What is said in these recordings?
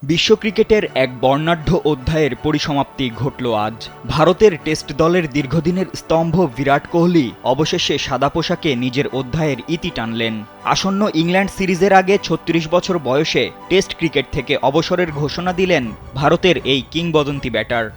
বিশ্ব ক্রিকেটের এক বর্ণাঢ্য অধ্যায়ের পরিসমাপ্তি ঘটল আজ। ভারতের টেস্ট দলের দীর্ঘদিনের স্তম্ভ বিরাট কোহলি অবশেষে সাদা পোশাকে নিজের অধ্যায়ের ইতি টানলেন। আসন্ন ইংল্যান্ড সিরিজের আগে ৩৬ বছর বয়সে টেস্ট ক্রিকেট থেকে অবসরের ঘোষণা দিলেন ভারতের এই কিংবদন্তি ব্যাটার।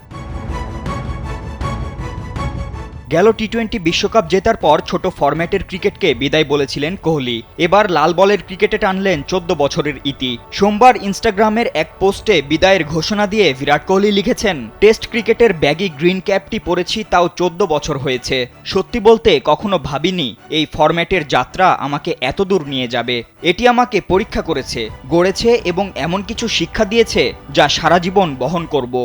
গেল টি-20 বিশ্বকাপ জেতার পর ছোট ফরম্যাটের ক্রিকেটকে বিদায় বলেছিলেন কোহলি। এবার লাল বলের ক্রিকেটে টানলেন ১৪ বছরের ইতি। সোমবার ইনস্টাগ্রামের এক পোস্টে বিদায়ের ঘোষণা দিয়ে বিরাট কোহলি লিখেছেন, টেস্ট ক্রিকেটের ব্যাগি গ্রিন ক্যাপটি পরেছি তাও ১৪ বছর হয়েছে। সত্যি বলতে কখনো ভাবিনি এই ফরম্যাটের যাত্রা আমাকে এত দূর নিয়ে যাবে। এটি আমাকে পরীক্ষা করেছে, গড়েছে এবং এমন কিছু শিক্ষা দিয়েছে যা সারা জীবন বহন করব।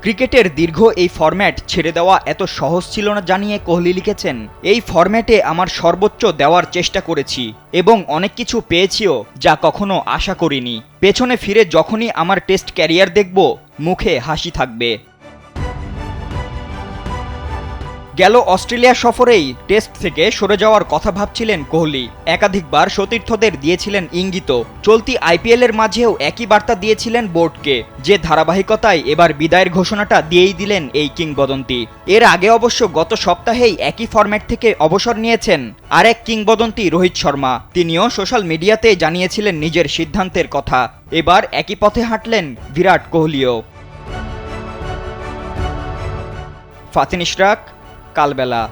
ক্রিকেটের দীর্ঘ এই ফরম্যাট ছেড়ে দেওয়া এত সহজ ছিল না জানিয়ে কোহলি লিখেছেন, এই ফরম্যাটে আমার সর্বোচ্চ দেওয়ার চেষ্টা করেছি এবং অনেক কিছু পেয়েছিও যা কখনো আশা করিনি। পেছনে ফিরে যখনই আমার টেস্ট ক্যারিয়ার দেখব, মুখে হাসি থাকবে। গেল অস্ট্রেলিয়া সফরেই টেস্ট থেকে সরে যাওয়ার কথা ভাবছিলেন কোহলি। একাধিকবার সতীর্থদের দিয়েছিলেন ইঙ্গিত। চলতি আইপিএলের মাঝেও একই বার্তা দিয়েছিলেন বোর্ডকে, যে ধারাবাহিকতায় এবার বিদায়ের ঘোষণাটা দিয়েই দিলেন এই কিংবদন্তি। এর আগে অবশ্য গত সপ্তাহেই একই ফরম্যাট থেকে অবসর নিয়েছেন আরেক কিংবদন্তি রোহিত শর্মা। তিনিও সোশ্যাল মিডিয়াতে জানিয়েছিলেন নিজের সিদ্ধান্তের কথা। এবার একই পথে হাঁটলেন বিরাট কোহলিও। ফাতিন ইশরাক, কালবেলা।